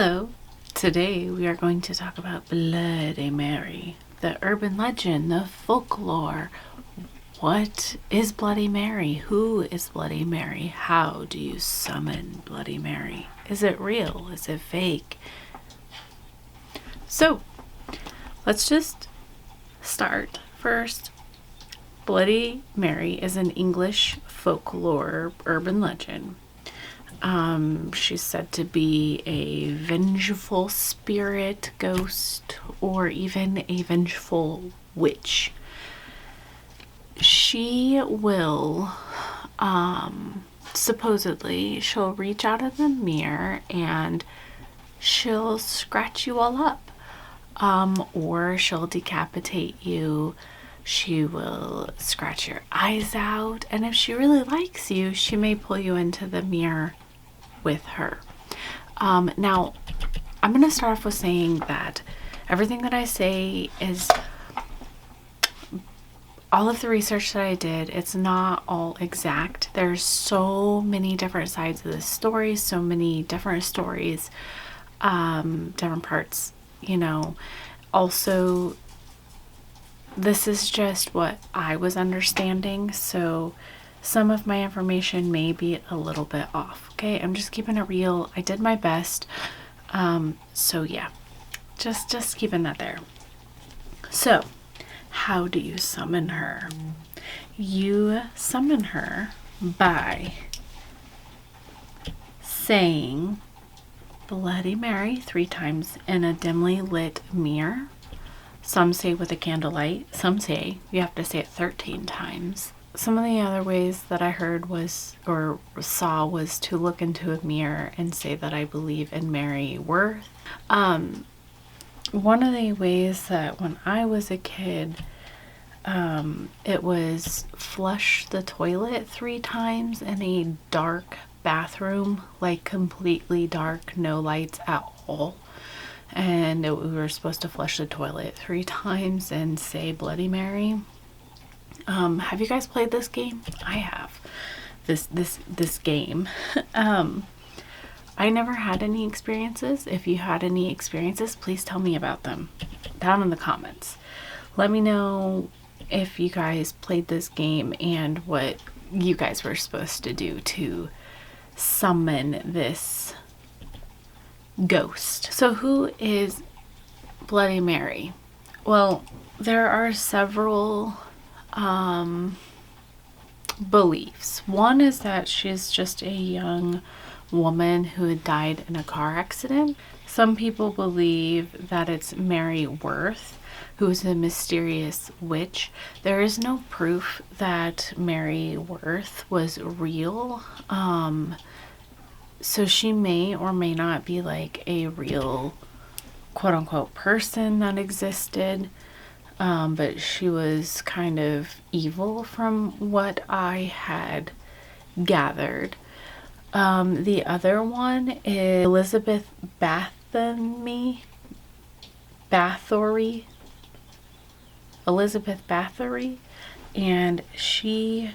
Hello, today we are going to talk about Bloody Mary, the urban legend, the folklore. What is Bloody Mary? Who is Bloody Mary? How do you summon Bloody Mary? Is it real? Is it fake? So, let's just start first. Bloody Mary is an English folklore urban legend. She's said to be a vengeful spirit, ghost, or even a vengeful witch. She will, supposedly, she'll reach out of the mirror and she'll scratch you all up. Or she'll decapitate you. She will scratch your eyes out. And if she really likes you, she may pull you into the mirror with her. Now, I'm going to start off with saying that everything that I say is all of the research that I did. It's not all exact. There's so many different sides of this story, so many different stories, different parts, Also, this is just what I was understanding, so some of my information may be a little bit off. Okay, I'm just keeping it real. I did my best. So yeah, just keeping that there. So, how do you summon her? You summon her by saying Bloody Mary 3 times in a dimly lit mirror. Some say with a candlelight. Some say you have to say it 13 times. Some of the other ways that I heard was to look into a mirror and say that I believe in Mary Worth. One of the ways that when I was a kid, it was flush the toilet 3 times in a dark bathroom, like completely dark, no lights at all. And we were supposed to flush the toilet 3 times and say Bloody Mary. Have you guys played this game? I have. This game. I never had any experiences. If you had any experiences, please tell me about them down in the comments. Let me know if you guys played this game and what you guys were supposed to do to summon this ghost. So who is Bloody Mary? Well, there are several beliefs. One is that she's just a young woman who had died in a car accident. Some people believe that it's Mary Worth, who is a mysterious witch. There is no proof that Mary Worth was real. So she may or may not be like a real quote unquote person that existed. But she was kind of evil from what I had gathered. The other one is Elizabeth Bathory. Elizabeth Bathory. And she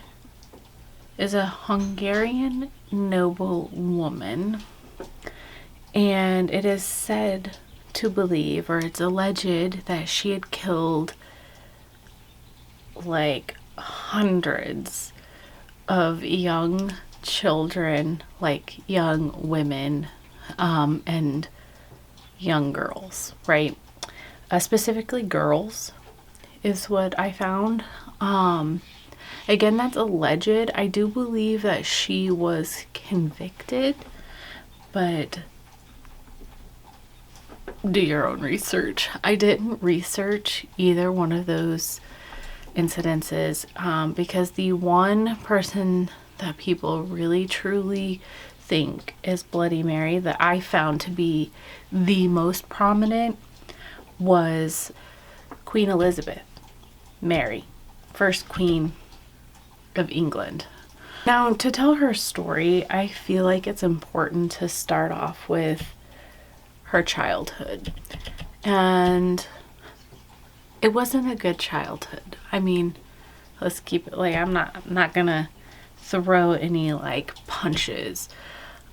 is a Hungarian noble woman. And it is said to believe, or it's alleged, that she had killed like hundreds of young children, like young women, and young girls, right? Specifically girls is what I found. Again, that's alleged. I do believe that she was convicted, but do your own research. I didn't research either one of those incidences, because the one person that people really truly think is Bloody Mary that I found to be the most prominent was Queen Elizabeth Mary, first Queen of England. Now, to tell her story, I feel like it's important to start off with her childhood. And it wasn't a good childhood. I mean, let's keep it like, I'm not gonna throw any like punches.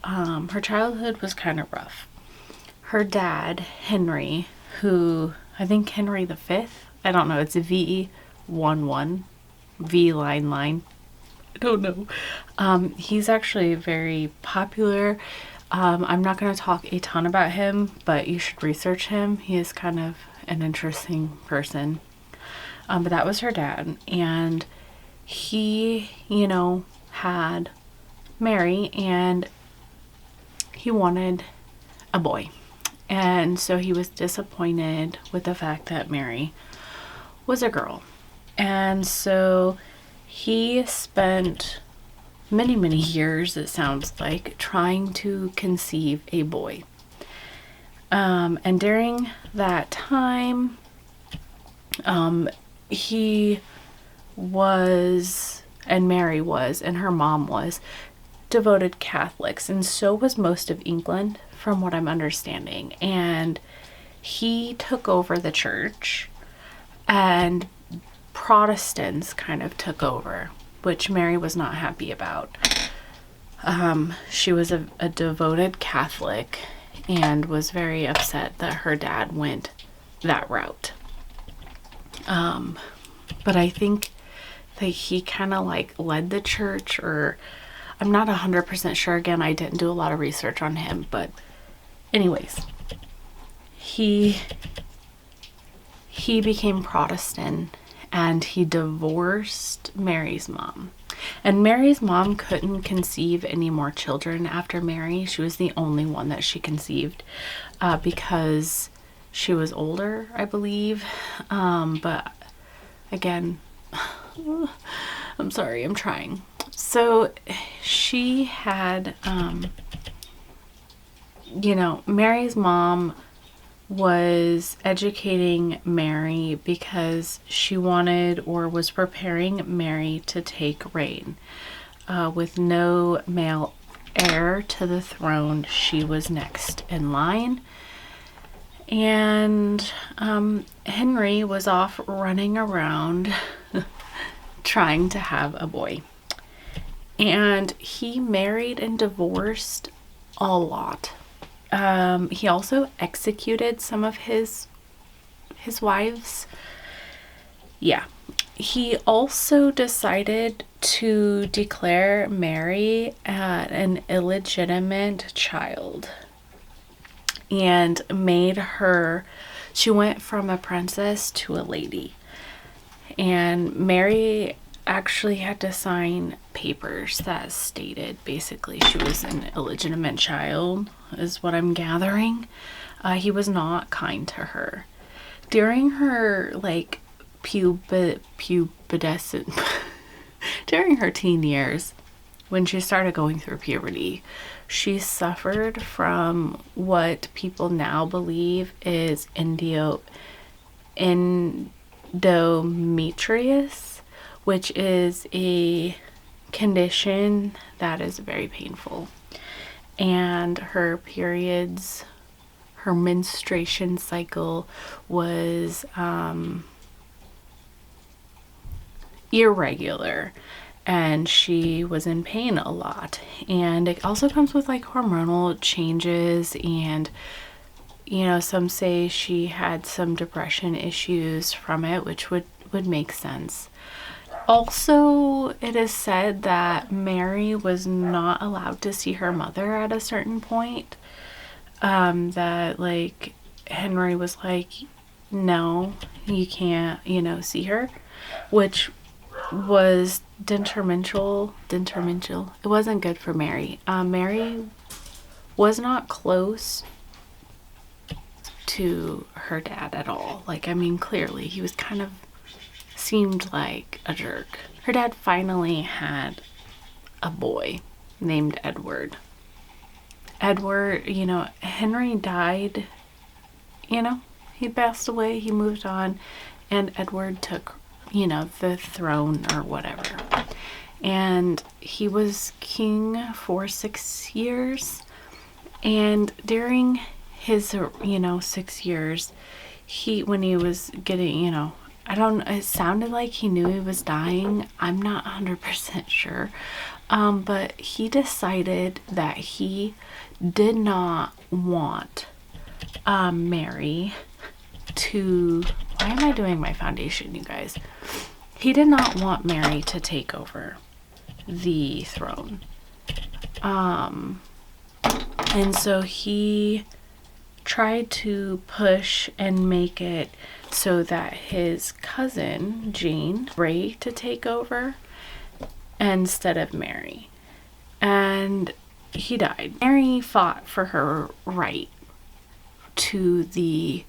Her childhood was kind of rough. her dad, Henry, who I think Henry V, I don't know, it's a V11, V line. I don't know. He's actually very popular. I'm not going to talk a ton about him, but you should research him. He is kind of an interesting person. But that was her dad. And he, had Mary, and he wanted a boy. And so he was disappointed with the fact that Mary was a girl. And so he spent many, many years, it sounds like, trying to conceive a boy. And during that time, he was, and Mary was, and her mom was, devoted Catholics, and so was most of England, from what I'm understanding. And he took over the church, and Protestants kind of took over, which Mary was not happy about. She was a devoted Catholic and was very upset that her dad went that route. But I think that he kind of like led the church, or I'm not 100% sure. Again, I didn't do a lot of research on him, but anyways, he became Protestant, and he divorced Mary's mom. And Mary's mom couldn't conceive any more children after Mary. She was the only one that she conceived because she was older, I believe. But again, I'm sorry, I'm trying. So she had, Mary's mom was educating Mary because she wanted, or was preparing Mary to take reign. With no male heir to the throne, she was next in line. And Henry was off running around trying to have a boy. And he married and divorced a lot. He also executed some of his wives. Yeah. He also decided to declare Mary an illegitimate child, and made her, she went from a princess to a lady. And Mary actually had to sign papers that stated basically she was an illegitimate child, is what I'm gathering. He was not kind to her. During her pubescent during her teen years, when she started going through puberty, she suffered from what people now believe is endometrius, which is a condition that is very painful. And her periods, her menstruation cycle was irregular, and she was in pain a lot. And it also comes with hormonal changes, and some say she had some depression issues from it, which would make sense. Also, it is said that Mary was not allowed to see her mother at a certain point. That Henry was like, no, you can't, see her, which was detrimental. It wasn't good for Mary. Mary was not close to her dad at all. Clearly he was kind of seemed like a jerk. Her dad finally had a boy named Edward. Henry died, he passed away, he moved on, and Edward took, the throne or whatever. And he was king for 6 years. And during his, 6 years, when he was getting, it sounded like he knew he was dying. I'm not 100% sure. But he decided that he did not want Mary to, why am I doing my foundation, you guys? He did not want Mary to take over the throne. And so he tried to push and make it so that his cousin, Jane Grey, to take over instead of Mary. And he died. Mary fought for her right to the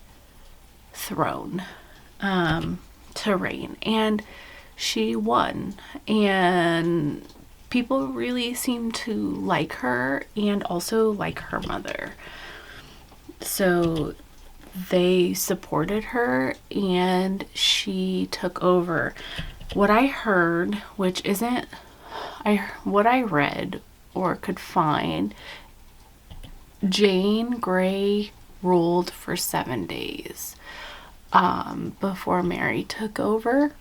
throne, to reign, and she won, and people really seemed to like her and also like her mother, so they supported her and she took over. What I heard, which isn't what I read or could find, Jane Grey ruled for 7 days before Mary took over.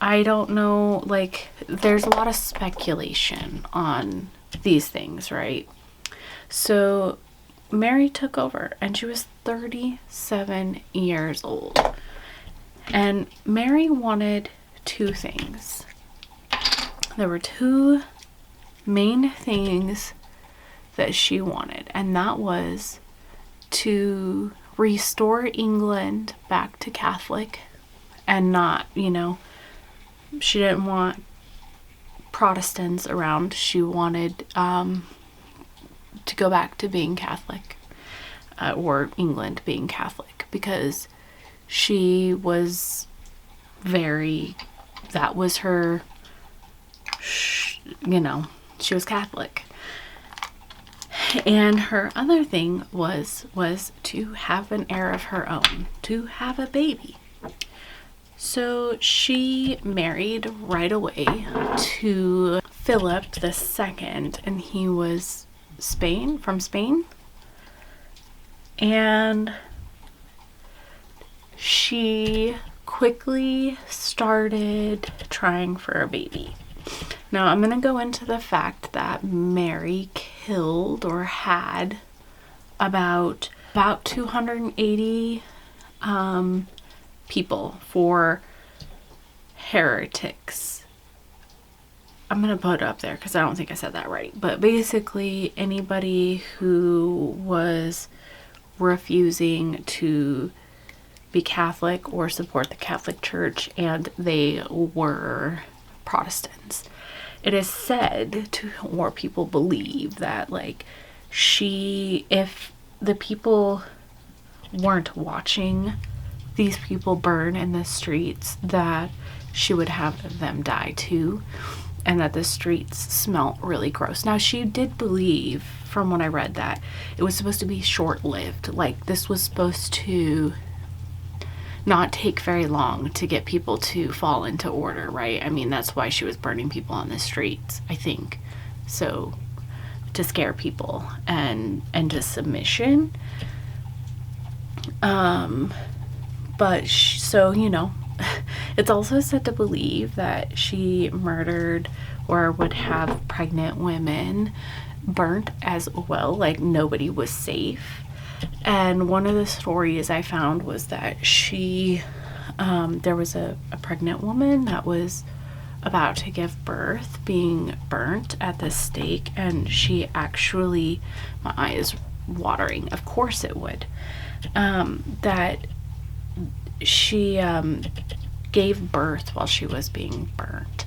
I don't know, like, there's a lot of speculation on these things, right? So Mary took over and she was 37 years old. And Mary wanted two things. There were two main things that she wanted, and that was to restore England back to Catholic and not, she didn't want Protestants around. She wanted to go back to being Catholic, or England being Catholic, because she was that was her, she was Catholic. And her other thing was to have an heir of her own, to have a baby. So she married right away to Philip II, and he was from Spain. And she quickly started trying for a baby. Now, I'm going to go into the fact that Mary killed or had about 280 people for heretics. I'm going to put it up there because I don't think I said that right. But basically, anybody who was refusing to be Catholic or support the Catholic Church, and they were Protestants. It is said or people believe that, like, if the people weren't watching these people burn in the streets, that she would have them die too, and that the streets smelt really gross. Now, she did believe, from what I read, that it was supposed to be short-lived. Like, this was supposed to not take very long to get people to fall into order, right? I mean, that's why she was burning people on the streets, I think. So, to scare people and to submission. It's also said to believe that she murdered or would have pregnant women burnt as well. Like, nobody was safe. And one of the stories I found was that there was a pregnant woman that was about to give birth being burnt at the stake, and she actually, my eye is watering, of course it would, that she gave birth while she was being burnt,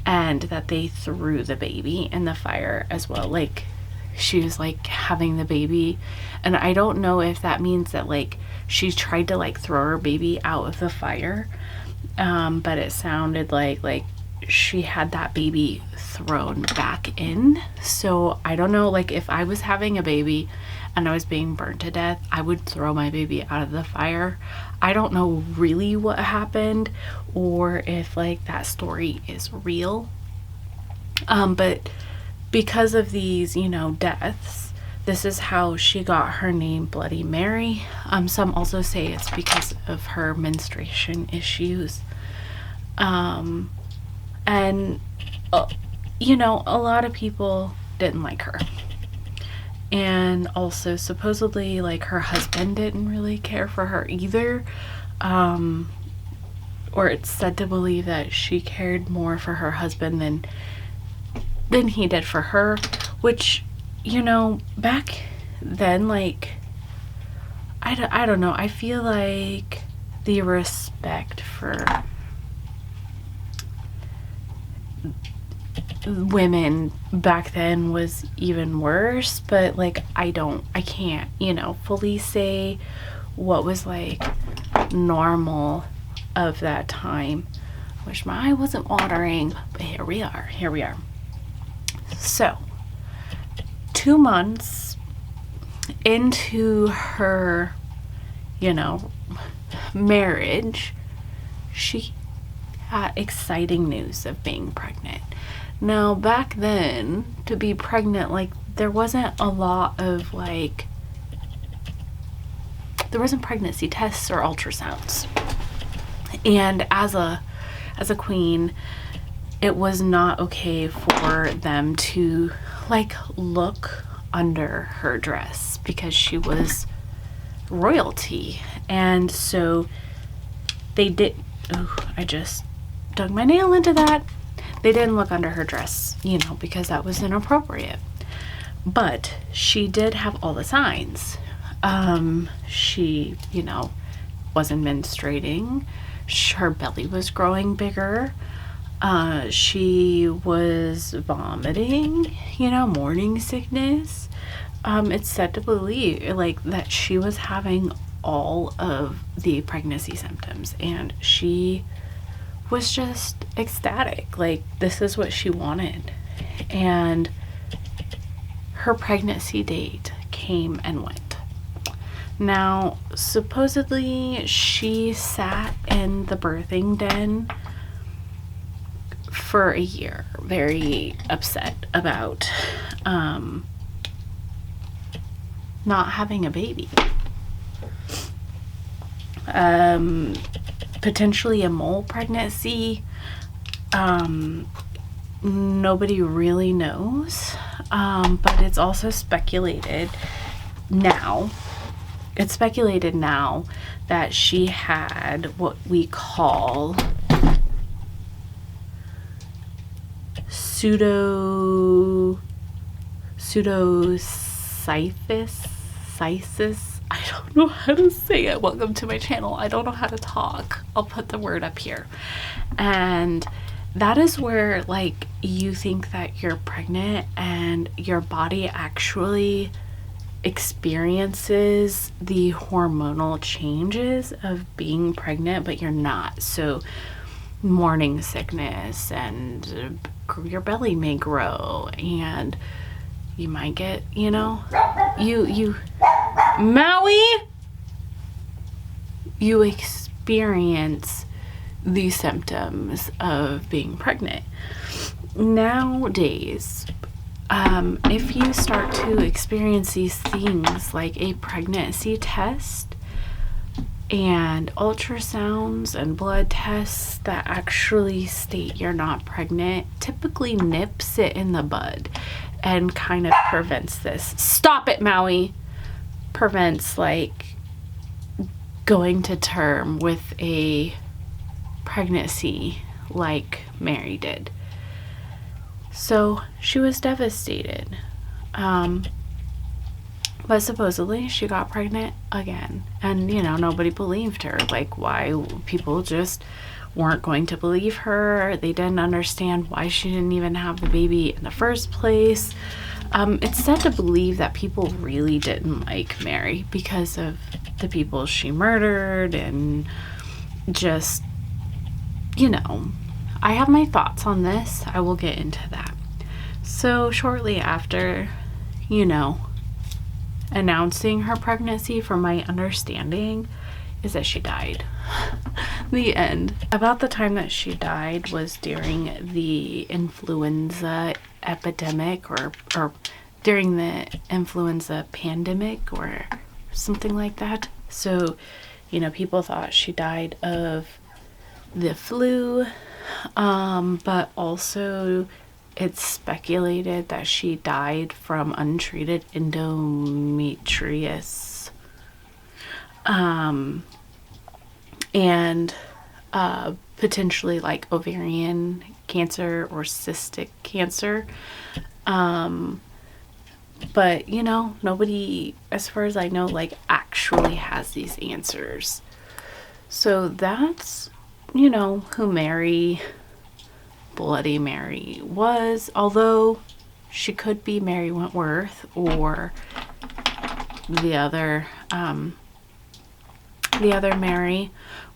and that they threw the baby in the fire as well. Like, she was like having the baby, and I don't know if that means that like she tried to like throw her baby out of the fire, but it sounded like she had that baby thrown back in. So I don't know, like, if I was having a baby and I was being burnt to death, I would throw my baby out of the fire. I don't know really what happened, or if like that story is real, but because of these, deaths, this is how she got her name, Bloody Mary. Some also say it's because of her menstruation issues. And, a lot of people didn't like her. And also supposedly like her husband didn't really care for her either. Or it's said to believe that she cared more for her husband than he did for her, which, you know, back then, like, I don't know, I feel like the respect for women back then was even worse, but like I can't, you know, fully say what was like normal of that time. Wish my eye wasn't watering, but here we are. So 2 months into her, you know, marriage, she got exciting news of being pregnant. Now, back then, to be pregnant, like, there wasn't a lot of, like, there wasn't pregnancy tests or ultrasounds. And as a queen, it was not okay for them to, like, look under her dress because she was royalty. And so they did, I just dug my nail into that. They didn't look under her dress, you know, because that was inappropriate. But she did have all the signs. She, you know, wasn't menstruating. Her belly was growing bigger. She was vomiting, you know, morning sickness. It's said to believe, like, that she was having all of the pregnancy symptoms, and she was just ecstatic. Like, this is what she wanted. And her pregnancy date came and went. Now, supposedly she sat in the birthing den for a year, very upset about not having a baby. Potentially a mole pregnancy. Nobody really knows, but it's also speculated now. It's speculated now that she had what we call pseudocyphus. I don't know how to say it. Welcome to my channel. I don't know how to talk. I'll put the word up here. And that is where, like, you think that you're pregnant and your body actually experiences the hormonal changes of being pregnant, but you're not. So morning sickness, and your belly may grow, and you might get, you know, you Maui, you experience the symptoms of being pregnant. Nowadays, if you start to experience these things like a pregnancy test and ultrasounds and blood tests that actually state you're not pregnant, typically nips it in the bud and kind of prevents this. Stop it, Maui! Prevents, like, going to term with a pregnancy like Mary did. So she was devastated. But supposedly she got pregnant again. And, you know, nobody believed her. Like, why? People just weren't going to believe her. They didn't understand why she didn't even have the baby in the first place. It's said to believe that people really didn't like Mary because of the people she murdered, and just, you know, I have my thoughts on this. I will get into that. So shortly after, you know, announcing her pregnancy, from my understanding, is that she died. The end. About the time that she died was during the influenza epidemic, or during the influenza pandemic or something like that. So, you know, people thought she died of the flu, but also it's speculated that she died from untreated endometriosis. And potentially like ovarian cancer or cystic cancer. But, you know, nobody, as far as I know, like actually has these answers. So that's, you know, who Bloody Mary was, although she could be Mary Wentworth or the other Mary,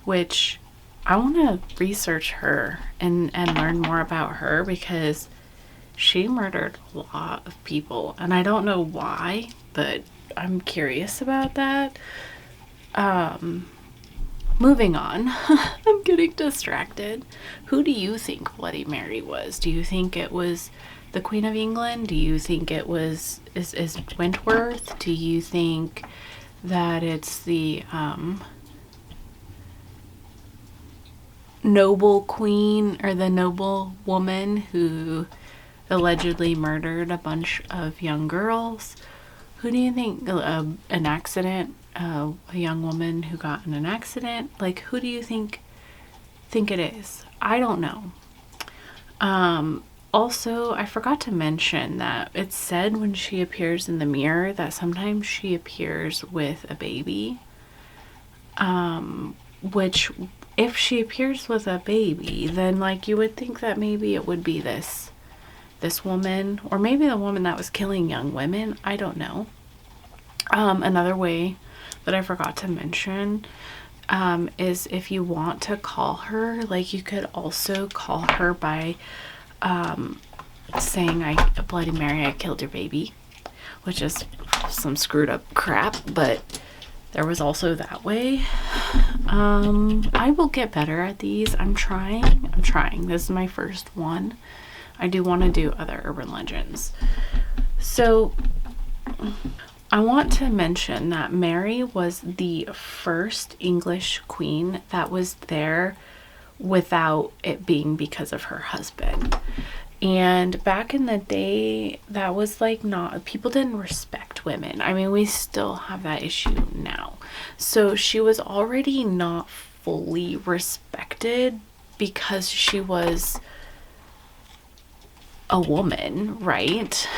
which I want to research her and learn more about her, because she murdered a lot of people and I don't know why, but I'm curious about that. Moving on. I'm getting distracted. Who do you think Bloody Mary was? Do you think it was the Queen of England? Do you think it was is Wentworth? Do you think that it's the noble queen or the noble woman who allegedly murdered a bunch of young girls? Who do you think? An accident? A young woman who got in an accident? Like, who do you think it is? I don't know. Also, I forgot to mention that it's said when she appears in the mirror that sometimes she appears with a baby. Which, if she appears with a baby, then like you would think that maybe it would be this woman, or maybe the woman that was killing young women. I don't know. Another way that I forgot to mention is if you want to call her, like you could also call her by saying, Bloody Mary, I killed your baby, which is some screwed up crap, but there was also that way. I will get better at these. I'm trying. This is my first one. I do want to do other urban legends. So I want to mention that Mary was the first English queen that was there without it being because of her husband. And back in the day, that was like not, people didn't respect women. I mean, we still have that issue now. So she was already not fully respected because she was a woman, right?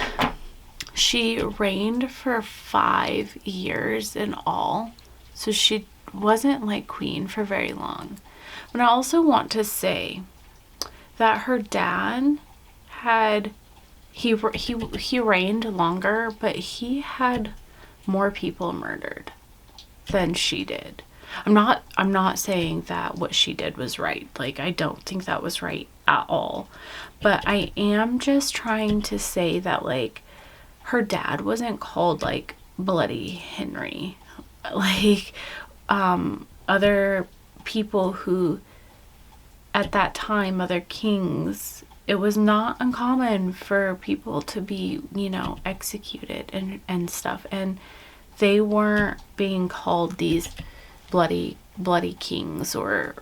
She reigned for 5 years in all, so she wasn't like queen for very long. But I also want to say that her dad had, he reigned longer, but he had more people murdered than she did. I'm not saying that what she did was right. Like, I don't think that was right at all. But I am just trying to say that, like, her dad wasn't called like Bloody Henry. Like, other people who at that time, other kings, it was not uncommon for people to be, you know, executed and stuff, and they weren't being called these bloody kings or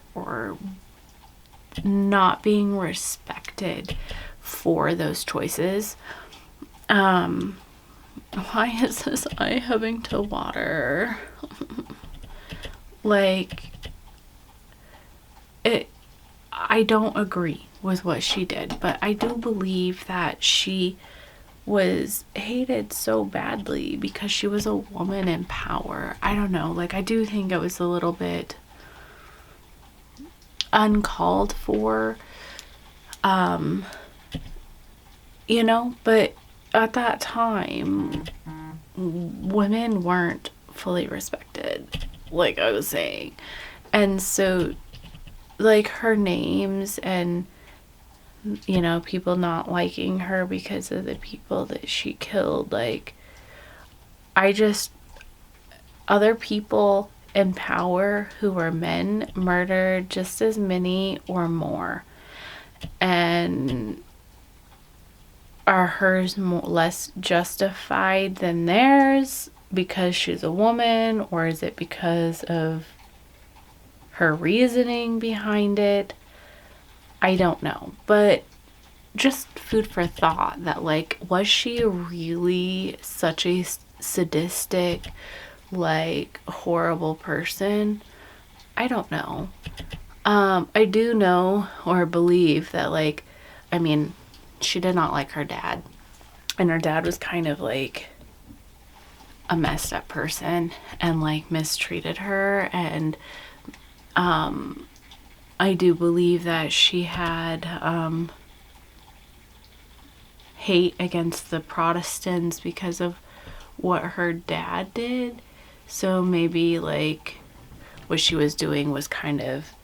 not being respected for those choices. Why is this eye having to water? Like, I don't agree with what she did, but I do believe that she was hated so badly because she was a woman in power. I don't know, like, I do think it was a little bit uncalled for, you know, but at that time, women weren't fully respected, like I was saying. And so, like, her names and, you know, people not liking her because of the people that she killed, like, other people in power who were men murdered just as many or more. And are hers less justified than theirs because she's a woman, or is it because of her reasoning behind it? I don't know. But just food for thought that, like, was she really such a sadistic, like, horrible person? I don't know. I do know or believe that, like, I mean, she did not like her dad. And her dad was kind of like a messed up person and, like, mistreated her. And I do believe that she had hate against the Protestants because of what her dad did. So maybe, like, what she was doing was kind of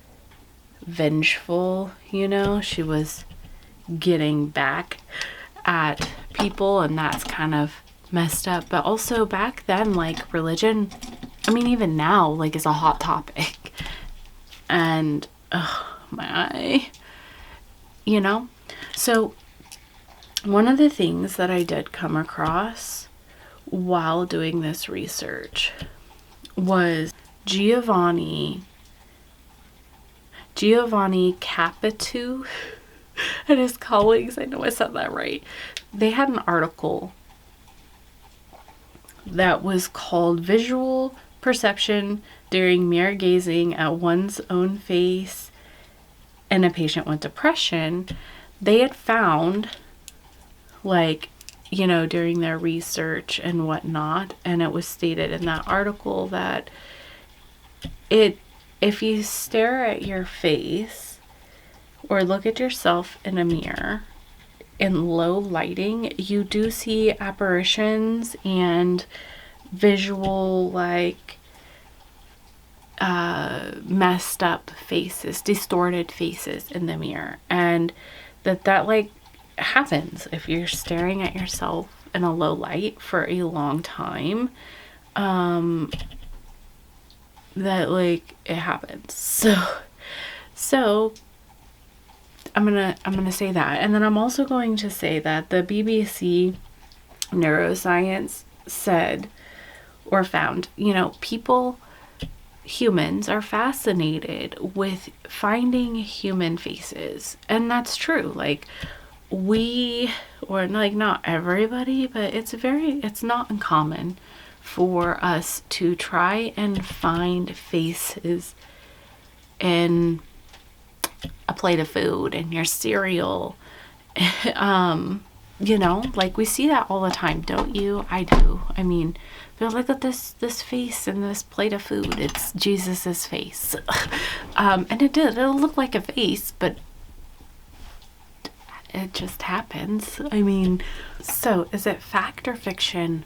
vengeful, you know? She was getting back at people, and that's kind of messed up. But also back then, like, religion, I mean, even now, like, is a hot topic. And, oh my, you know? So one of the things that I did come across while doing this research was Giovanni Capitu and his colleagues, I know I said that right, they had an article that was called Visual Perception During Mere Gazing at One's Own Face in a Patient with Depression. They had found, like, you know, during their research and whatnot, and it was stated in that article that if you stare at your face or look at yourself in a mirror in low lighting, you do see apparitions and visual, like, messed up faces, distorted faces in the mirror. And that like happens if you're staring at yourself in a low light for a long time. That, like, it happens. So I'm gonna say that, and then I'm also going to say that the BBC Neuroscience said or found, you know, humans are fascinated with finding human faces, and that's true. Like, we, or like not everybody, but it's not uncommon for us to try and find faces in a plate of food, in your cereal. You know, like, we see that all the time, don't you? I do. I mean, but look at this face in this plate of food. It's Jesus's face. And it'll look like a face, but it just happens. I mean, so is it fact or fiction?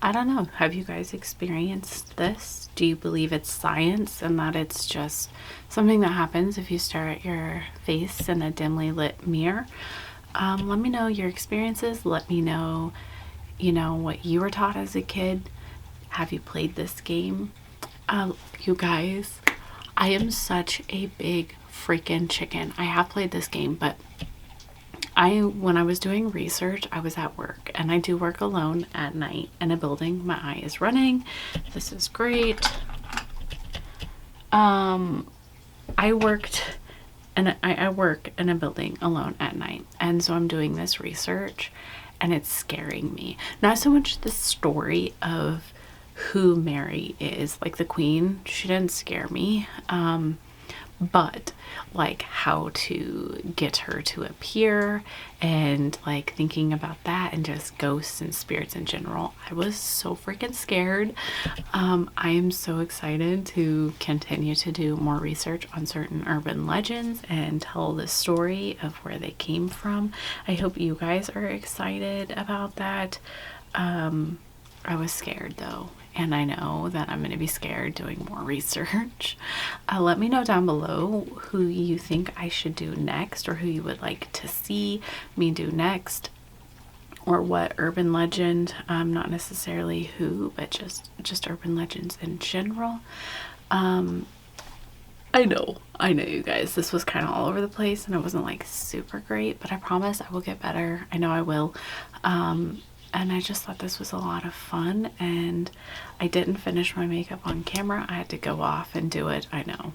I don't know. Have you guys experienced this? Do you believe it's science and that it's just something that happens if you stare at your face in a dimly lit mirror? Let me know your experiences. Let me know, you know, what you were taught as a kid. Have you played this game? You guys, I am such a big freaking chicken. I have played this game, but when I was doing research, I was at work, and I do work alone at night in a building. My eye is running. This is great. I work in a building alone at night, and so I'm doing this research, and it's scaring me. Not so much the story of who Mary is, like the Queen, she didn't scare me, but like how to get her to appear, and like thinking about that, and just ghosts and spirits in general. I was so freaking scared. I am so excited to continue to do more research on certain urban legends and tell the story of where they came from. I hope you guys are excited about that. I was scared though, and I know that I'm going to be scared doing more research. Let me know down below who you think I should do next, or who you would like to see me do next, or what urban legend, not necessarily who, but just urban legends in general. I know you guys, this was kind of all over the place and it wasn't like super great, but I promise I will get better. I know I will. And I just thought this was a lot of fun, and I didn't finish my makeup on camera. I had to go off and do it. I know.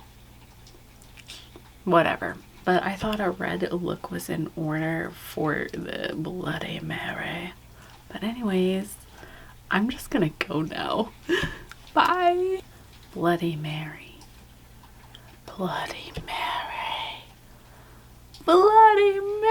Whatever. But I thought a red look was in order for the Bloody Mary. But anyways, I'm just gonna go now. Bye. Bloody Mary. Bloody Mary. Bloody Mary.